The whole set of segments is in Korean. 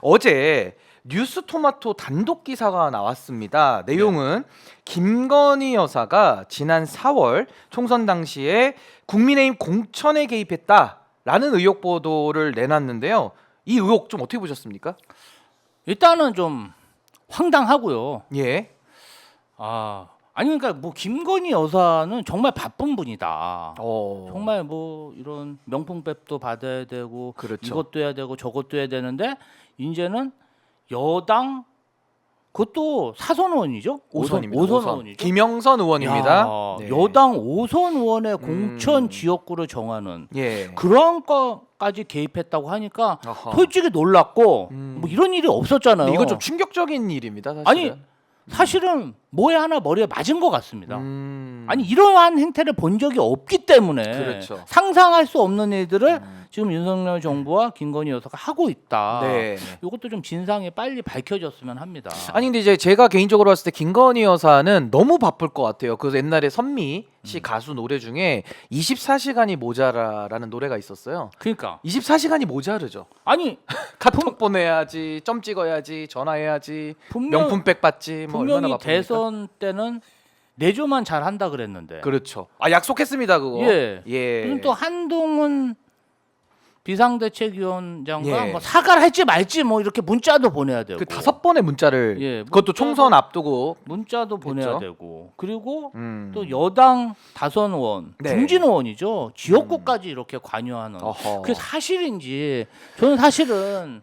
어제 뉴스토마토 단독 기사가 나왔습니다. 내용은 김건희 여사가 지난 4월 총선 당시에 국민의힘 공천에 개입했다라는 의혹 보도를 내놨는데요. 이 의혹 좀 어떻게 보셨습니까? 일단은 좀 황당하고요. 예. 아니 그러니까 뭐 김건희 여사는 정말 바쁜 분이다. 어. 정말 뭐 이런 명품백도 받아야 되고 그렇죠. 이것도 해야 되고 저것도 해야 되는데 이제는 여당 그것도 사선 의원이죠? 오선입니다. 오선 오선. 의원이죠. 김영선 의원입니다. 야, 네. 여당 오선 의원의 공천 지역구를 정하는 예. 그런 거까지 개입했다고 하니까 어허. 솔직히 놀랐고 뭐 이런 일이 없었잖아요. 이거 좀 충격적인 일입니다, 사실은. 아니 사실은 뭐에 하나 머리에 맞은 것 같습니다. 아니 아니 이러한 행태를 본 적이 없기 때문에 그렇죠. 상상할 수 없는 일들을 지금 윤석열 정부와 김건희 여사가 하고 있다. 네. 이것도 좀 진상이 빨리 밝혀졌으면 합니다. 아니 근데 이제 제가 개인적으로 봤을 때 김건희 여사는 너무 바쁠 것 같아요. 그래서 옛날에 선미 씨 가수 노래 중에 24시간이 모자라라는 노래가 있었어요. 그러니까 24시간이 모자르죠. 아니 카톡 보내야지, 점 찍어야지, 전화해야지, 분명, 명품백 받지, 뭐 얼마나 분명히 바쁩니까? 대선 때는 내조만 잘 한다 그랬는데. 그렇죠. 아 약속했습니다 그거. 예. 예. 무슨 또 한동훈 비상대책위원장과 예. 뭐 사과를 할지 말지 뭐 이렇게 문자도 보내야 되고. 그 5번의 문자를 예, 그것도 총선 앞두고. 문자도 보내야 했죠. 되고 그리고 음. 또 여당 다선 의원, 네. 중진 의원이죠. 지역구까지 이렇게 관여하는. 어허. 그게 사실인지 저는 사실은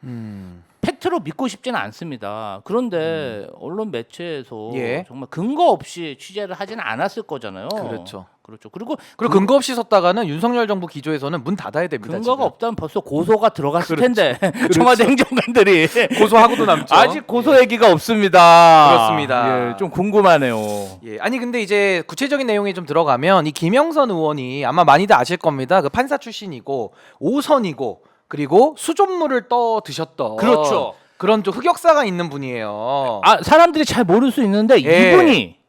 팩트로 믿고 싶지는 않습니다. 그런데 언론 매체에서 예. 정말 근거 없이 취재를 하지는 않았을 거잖아요. 그렇죠. 그렇죠. 그리고 근거 없이 썼다가는 윤석열 정부 기조에서는 문 닫아야 됩니다. 근거가 지금. 없다면 벌써 고소가 들어갔을 그렇죠. 텐데 청와대 행정관들이 고소하고도 남죠. 아직 고소 얘기가 없습니다. 그렇습니다. 예, 좀 궁금하네요. 예, 아니 근데 이제 구체적인 내용에 좀 들어가면 이 김영선 의원이 아마 많이들 아실 겁니다. 그 판사 출신이고 오선이고 그리고 수존물을 떠 드셨던 그렇죠. 그런 좀 흑역사가 있는 분이에요. 사람들이 잘 모를 수 있는데 예. 이분이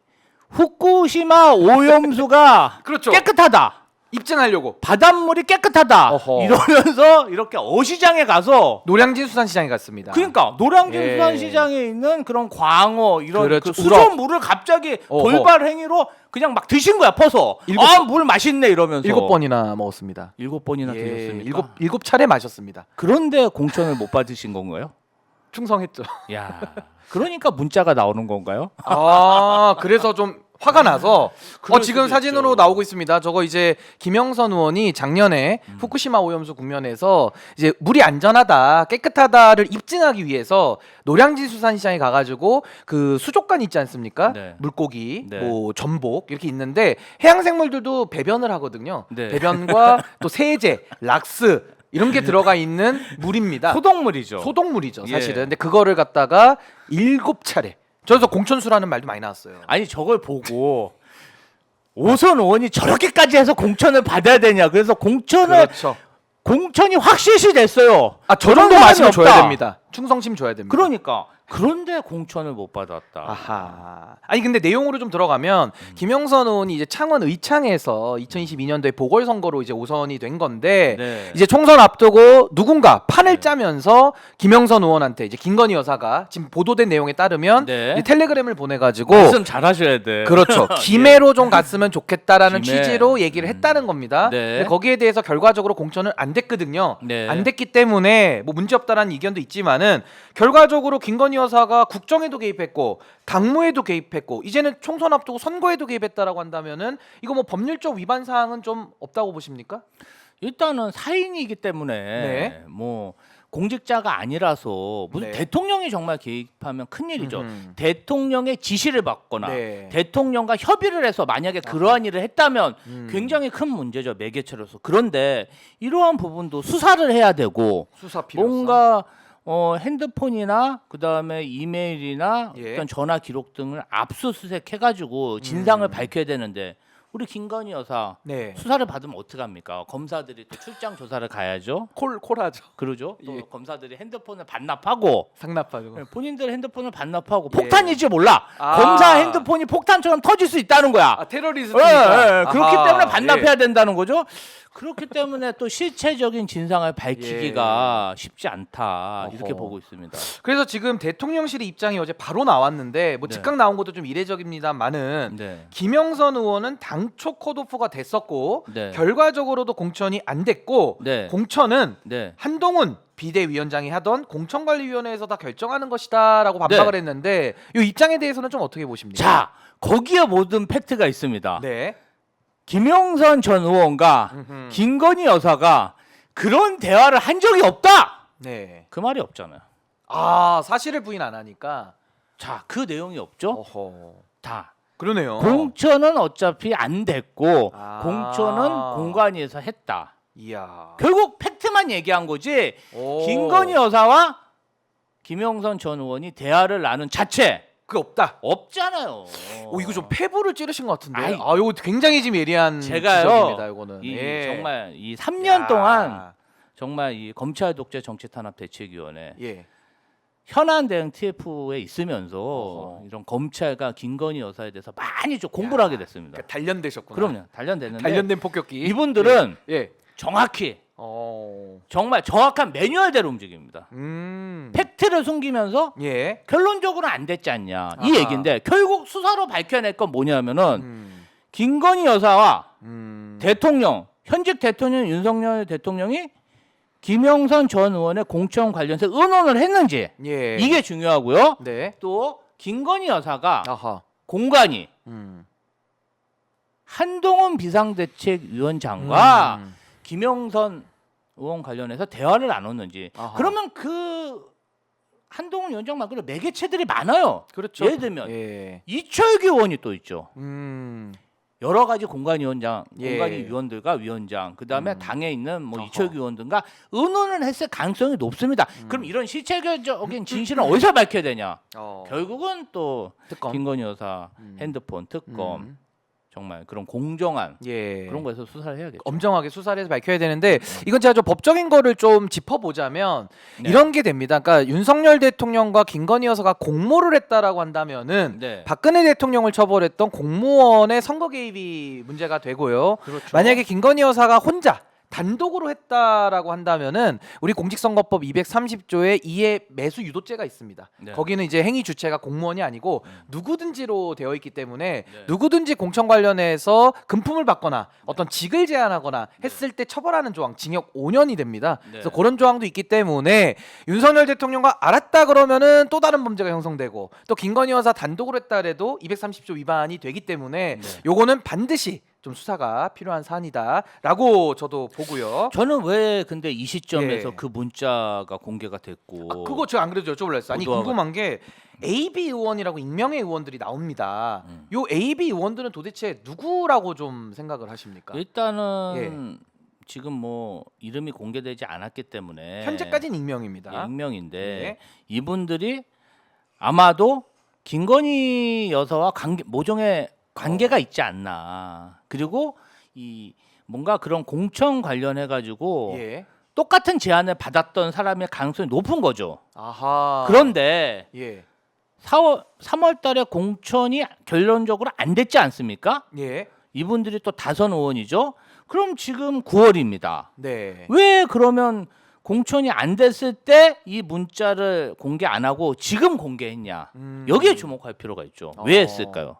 후쿠시마 오염수가 그렇죠. 깨끗하다. 입증하려고 바닷물이 깨끗하다. 어허. 이러면서 이렇게 어시장에 가서 노량진 수산시장에 갔습니다. 그러니까 노량진 예. 수산시장에 있는 그런 광어 이런 그렇죠. 그 수돗물을 갑자기 어허. 돌발 행위로 그냥 막 드신 거야 퍼서. 물 맛있네 이러면서 7번이나 먹었습니다. 7번이나 예, 드셨습니까? 일곱 차례 마셨습니다. 그런데 공천을 못 받으신 건가요? 충성했죠. 야, 그러니까 문자가 나오는 건가요? 그래서 좀 화가 나서 그럴 지금 수도 사진으로 있죠. 나오고 있습니다. 저거 이제 김영선 의원이 작년에 후쿠시마 오염수 국면에서 이제 물이 안전하다, 깨끗하다를 입증하기 위해서 노량진 수산시장에 가가지고 그 수족관 있지 않습니까? 네. 물고기, 네. 뭐 전복 이렇게 있는데 해양생물들도 배변을 하거든요. 네. 배변과 또 세제, 락스 이런 게 들어가 있는 물입니다. 소독물이죠. 소독물이죠, 사실은. 예. 근데 그거를 갖다가 7차례. 저기서 공천수라는 말도 많이 나왔어요. 아니 저걸 보고 오선 의원이 저렇게까지 해서 공천을 받아야 되냐. 그래서 그렇죠. 공천이 확실시 됐어요. 저런 거 사람이 마시면 줘야 없다. 됩니다. 충성심 줘야 됩니다. 그러니까 그런데 공천을 못 받았다. 아하. 아니 근데 내용으로 좀 들어가면 김영선 의원이 이제 창원 의창에서 2022년도에 보궐선거로 이제 오선이 된 건데 네. 이제 총선 앞두고 누군가 판을 짜면서 김영선 의원한테 이제 김건희 여사가 지금 보도된 내용에 따르면 네. 이제 텔레그램을 보내가지고 말씀 잘하셔야 돼. 그렇죠. 김해로 좀 갔으면 좋겠다라는 김해. 취지로 얘기를 했다는 겁니다. 네. 근데 거기에 대해서 결과적으로 공천은 안 됐거든요. 네. 안 됐기 때문에 뭐 문제 없다라는 의견도 있지만은 결과적으로 김건희 여사가 국정에도 개입했고 당무에도 개입했고 이제는 총선 앞두고 선거에도 개입했다라고 한다면은 이거 뭐 법률적 위반 사항은 좀 없다고 보십니까? 일단은 사인이기 때문에 네. 뭐 공직자가 아니라서 무슨 네. 대통령이 정말 개입하면 큰일이죠. 음흠. 대통령의 지시를 받거나 네. 대통령과 협의를 해서 만약에 그러한 일을 했다면 음. 굉장히 큰 문제죠. 매개체로서. 그런데 이러한 부분도 수사를 해야 되고 수사 필요성. 뭔가 핸드폰이나 그다음에 이메일이나 예. 어떤 전화 기록 등을 압수수색해가지고 진상을 밝혀야 되는데 우리 김건희 여사 네. 수사를 받으면 어떻게 합니까? 검사들이 또 출장 조사를 가야죠. 콜하죠. 그러죠. 또 예. 검사들이 핸드폰을 반납하고 상납하죠. 본인들 핸드폰을 반납하고 예. 폭탄일지 몰라. 아. 검사 핸드폰이 폭탄처럼 터질 수 있다는 거야. 아, 테러리스트니까. 그렇기 아하. 때문에 반납해야 예. 된다는 거죠. 그렇기 때문에 또 실체적인 진상을 밝히기가 쉽지 않다 이렇게 어허. 보고 있습니다. 그래서 지금 대통령실의 입장이 어제 바로 나왔는데 뭐 네. 즉각 나온 것도 좀 이례적입니다만은 네. 김영선 의원은 당초 컷오프가 됐었고 네. 결과적으로도 공천이 안 됐고 네. 공천은 네. 한동훈 비대위원장이 하던 공천관리위원회에서 다 결정하는 것이다라고 반박을 했는데 이 입장에 대해서는 좀 어떻게 보십니까? 자, 거기에 모든 팩트가 있습니다. 네. 김영선 전 의원과 음흠. 김건희 여사가 그런 대화를 한 적이 없다. 네. 그 말이 없잖아요. 아, 사실을 부인 안 하니까. 자, 그 내용이 없죠. 어허. 다. 그러네요. 공천은 어차피 안 됐고 아. 공천은 공관위에서 했다. 이야. 결국 팩트만 얘기한 거지. 오. 김건희 여사와 김영선 전 의원이 대화를 나눈 자체 그게 없다. 없잖아요. 오, 이거 좀 패부를 찌르신 것 같은데. 아이. 아, 이거 굉장히 지금 예리한 제가요, 지적입니다. 이거는. 이 예. 정말 이 3년 야. 동안 정말 이 검찰 독재 정치 탄압 대책위원회 예. 현안 대응 TF에 있으면서 어허. 이런 검찰과 김건희 여사에 대해서 많이 좀 공부를 하게 됐습니다. 그러니까 단련되셨구나. 그럼요, 단련됐는데 단련된 폭격기. 이분들은 예. 정확히 어. 정말 정확한 매뉴얼대로 움직입니다. 음. 팩트를 숨기면서 예. 결론적으로 안 됐지 않냐 이 아하. 얘기인데 결국 수사로 밝혀낼 건 뭐냐면은 음. 김건희 여사와 음. 대통령 현직 대통령 윤석열 대통령이 김영선 전 의원의 공천 관련해서 의논을 했는지 예. 이게 중요하고요. 네. 또 김건희 여사가 아하. 공관위 음. 한동훈 비상대책위원장과 음. 김영선 의원 관련해서 대화를 나눴는지 아하. 그러면 그 한동훈 위원장 말고도 매개체들이 많아요. 그렇죠. 예를 들면 예. 이철규 의원이 또 있죠. 음. 여러 가지 공관위원장, 예. 공관위 위원들과 위원장, 그 다음에 당에 있는 뭐 어허. 이철규 의원 등과 의논을 했을 가능성이 높습니다. 그럼 이런 실체적인 진실은 어디서 밝혀야 되냐? 결국은 또 특검. 김건희 여사 핸드폰 특검 음. 정말 그런 공정한 예. 그런 거에서 수사를 해야겠죠. 엄정하게 수사를 해서 밝혀야 되는데 이건 제가 좀 법적인 거를 좀 짚어보자면 네. 이런 게 됩니다. 그러니까 윤석열 대통령과 김건희 여사가 공모를 했다라고 한다면은 네. 박근혜 대통령을 처벌했던 공무원의 선거 개입이 문제가 되고요. 그렇죠. 만약에 김건희 여사가 혼자 단독으로 했다라고 한다면은 우리 공직선거법 230조에 이해 매수 유도죄가 있습니다. 네. 거기는 이제 행위 주체가 공무원이 아니고 누구든지로 되어 있기 때문에 네. 누구든지 공천 관련해서 금품을 받거나 어떤 직을 제한하거나 했을 때 처벌하는 조항 징역 5년이 됩니다. 네. 그래서 그런 조항도 있기 때문에 윤석열 대통령과 알았다 그러면은 또 다른 범죄가 형성되고 또 김건희 여사 단독으로 했다 그래도 230조 위반이 되기 때문에 네. 요거는 반드시 좀 수사가 필요한 사안이다라고 저도 보고요. 저는 왜 근데 이 시점에서 예. 그 문자가 공개가 됐고 그거 제가 안 그래도 여쭤보려 했어요. 아니 보도하고- 궁금한 게 AB 의원이라고 익명의 의원들이 나옵니다. 요 AB 의원들은 도대체 누구라고 좀 생각을 하십니까? 일단은 지금 뭐 이름이 공개되지 않았기 때문에 현재까지는 익명입니다. 예, 익명인데 네. 이분들이 아마도 김건희 여사와 모종의 관계가 있지 않나. 그리고 이 뭔가 그런 공천 관련해 가지고 예. 똑같은 제안을 받았던 사람의 가능성이 높은 거죠. 아하. 그런데 예. 3월 달에 공천이 결론적으로 안 됐지 않습니까? 예. 이분들이 또 다선 의원이죠. 그럼 지금 9월입니다. 네. 왜 그러면 공천이 안 됐을 때 이 문자를 공개 안 하고 지금 공개했냐? 여기에 주목할 필요가 있죠. 왜 했을까요?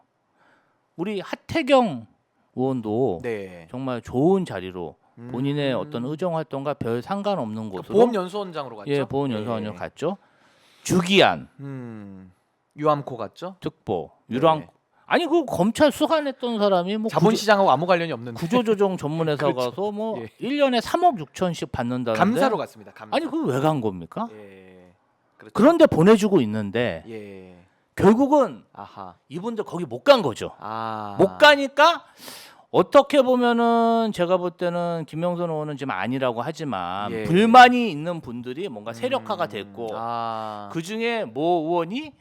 우리 하태경 의원도 네. 정말 좋은 자리로 본인의 어떤 의정 활동과 별 상관없는 곳으로 보험연수원장으로 갔죠. 예, 보험연수원으로 예. 갔죠. 주기한 유암코 갔죠. 특보 유랑 네. 아니 그 검찰 수사했던 사람이 뭐 자본시장하고 아무 관련이 없는데 구조조정 전문회사 그렇죠. 가서 뭐 예. 1년에 3억 6천씩 받는다는데 감사로 갔습니다. 감사. 아니 그걸 왜 간 겁니까? 예. 그렇죠. 그런데 보내주고 있는데 예. 결국은 아하. 이분들 거기 못 간 거죠. 아. 못 가니까 어떻게 보면은 제가 볼 때는 김영선 의원은 지금 아니라고 하지만 예. 불만이 있는 분들이 뭔가 세력화가 됐고 아. 그 중에 모 의원이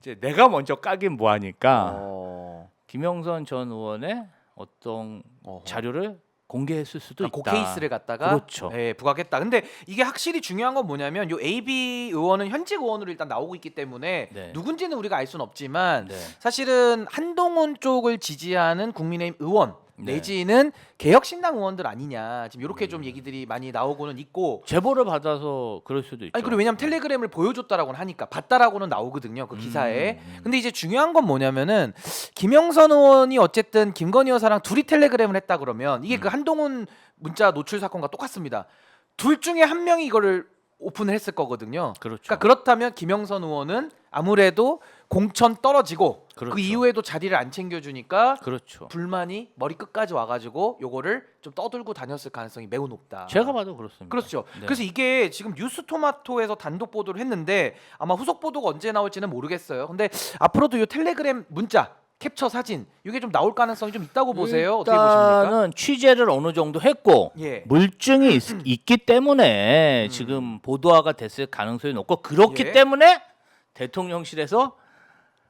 이제 내가 먼저 까긴 뭐하니까 어. 김영선 전 의원의 어떤 어허. 자료를 공개했을 수도 있다. 그 케이스를 갖다가 그렇죠. 예, 부각했다. 근데 이게 확실히 중요한 건 뭐냐면 요 AB 의원은 현직 의원으로 일단 나오고 있기 때문에 네. 누군지는 우리가 알 수는 없지만 네. 사실은 한동훈 쪽을 지지하는 국민의힘 의원 네. 내지는 개혁신당 의원들 아니냐 지금 이렇게 좀 얘기들이 많이 나오고는 있고 제보를 받아서 그럴 수도 있죠. 아니 그리고 왜냐면 텔레그램을 보여줬다라고는 하니까 봤다라고는 나오거든요 그 기사에. 근데 이제 중요한 건 뭐냐면은 김영선 의원이 어쨌든 김건희 여사랑 둘이 텔레그램을 했다 그러면 이게 그 한동훈 문자 노출 사건과 똑같습니다. 둘 중에 한 명이 이거를 오픈을 했을 거거든요. 그렇죠. 그러니까 그렇다면 김영선 의원은 아무래도 공천 떨어지고 그 그렇죠. 이후에도 자리를 안 챙겨주니까 그렇죠. 불만이 머리 끝까지 와가지고 요거를 좀 떠들고 다녔을 가능성이 매우 높다. 제가 봐도 그렇습니다. 그렇죠. 네. 그래서 이게 지금 뉴스토마토에서 단독 보도를 했는데 아마 후속 보도가 언제 나올지는 모르겠어요. 근데 앞으로도 이 텔레그램 문자 캡처 사진 이게 좀 나올 가능성이 좀 있다고 보세요. 어떻게 보십니까? 일단은 취재를 어느 정도 했고 예. 물증이 있기 때문에 지금 보도화가 됐을 가능성이 높고 그렇기 예. 때문에 대통령실에서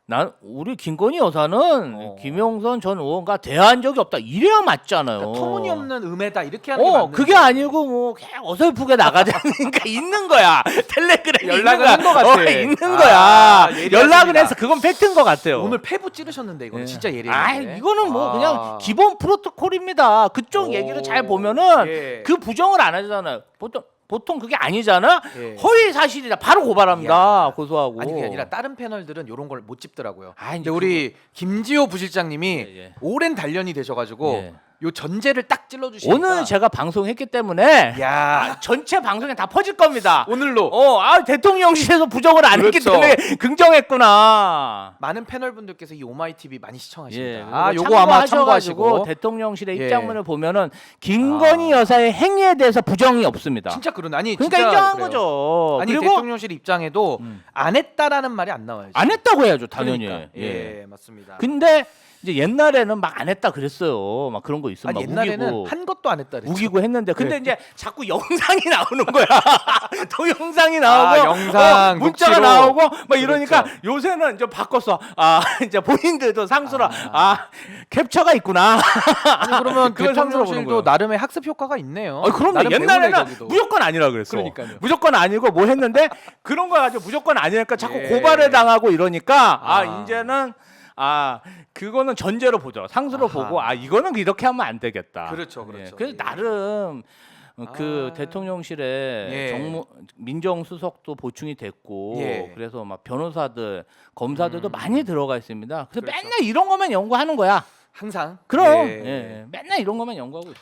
난 우리 김건희 여사는 김영선 전 의원과 대화한 적이 없다 이래야 맞잖아요. 그러니까 터무니없는 음해다 이렇게 하는 게 맞는 그게 아니고 뭐 그냥 어설프게 나가자니까 있는 거야. 텔레그램 연락을 한 것 같아. 있는 아, 거야. 예리하십니다. 연락을 해서 그건 팩트인 것 같아요. 오늘 패부 찌르셨는데 이거는 예. 진짜 예리해. 아, 이거는 뭐 그냥 기본 프로토콜입니다. 그쪽 오. 얘기를 잘 보면은 예. 그 부정을 안 하잖아요. 보통 그게 아니잖아. 예. 허위 사실이다. 바로 고발합니다. 이야. 고소하고. 아니 그게 아니라 다른 패널들은 이런 걸 못 짚더라고요. 아, 근데 이제 우리 김지호 부실장님이 예, 예. 오랜 단련이 되셔가지고 예. 요 전제를 딱 찔러주시니까 오늘 제가 방송했기 때문에 야 전체 방송에 다 퍼질 겁니다. 오늘로 대통령실에서 부정을 안 했기 그렇죠. 때문에 긍정했구나. 많은 패널 분들께서 이 오마이 TV 많이 시청하십니다. 예, 아 요거 아마 참고하시고 대통령실의 예. 입장문을 보면은 김건희 여사의 행위에 대해서 부정이 없습니다. 진짜 그런 아니 그러니까 진짜 인정한 그래요. 거죠. 아니 그리고 대통령실 입장에도 안 했다라는 말이 안 나와요. 안 했다고 해야죠, 당연히. 그러니까. 예. 예 맞습니다. 근데 이제 옛날에는 막 안 했다 그랬어요. 막 그런 거 있으면 아니 막 옛날에는 우기고. 한 것도 안 했다 그랬죠. 우기고 했는데 근데 네. 이제 자꾸 영상이 나오는 거야. 동영상이 나오고 영상, 문자가 녹취록. 나오고 막 이러니까 그렇죠. 요새는 이제 바꿨어. 이제 본인들도 상수로 캡처가 있구나. 아니 그러면 그걸 상수로 보는 대통령실도 거예요. 나름의 학습 효과가 있네요. 그럼요. 나름 배우네, 옛날에는 거기도. 무조건 아니라 그랬어. 그러니까요. 무조건 아니고 뭐 했는데 그런 거 가지고 무조건 아니니까 자꾸 예. 고발을 당하고 이러니까 아. 이제는 그거는 전제로 보죠. 상수로 아하. 보고 이거는 이렇게 하면 안 되겠다. 그렇죠, 그렇죠. 그래서 예. 나름 그 대통령실에 예. 민정수석도 보충이 됐고 예. 그래서 막 변호사들, 검사들도 많이 들어가 있습니다. 그래서 그렇죠. 맨날 이런 거만 연구하는 거야. 항상 그럼 예. 맨날 이런 거만 연구하고 있어요.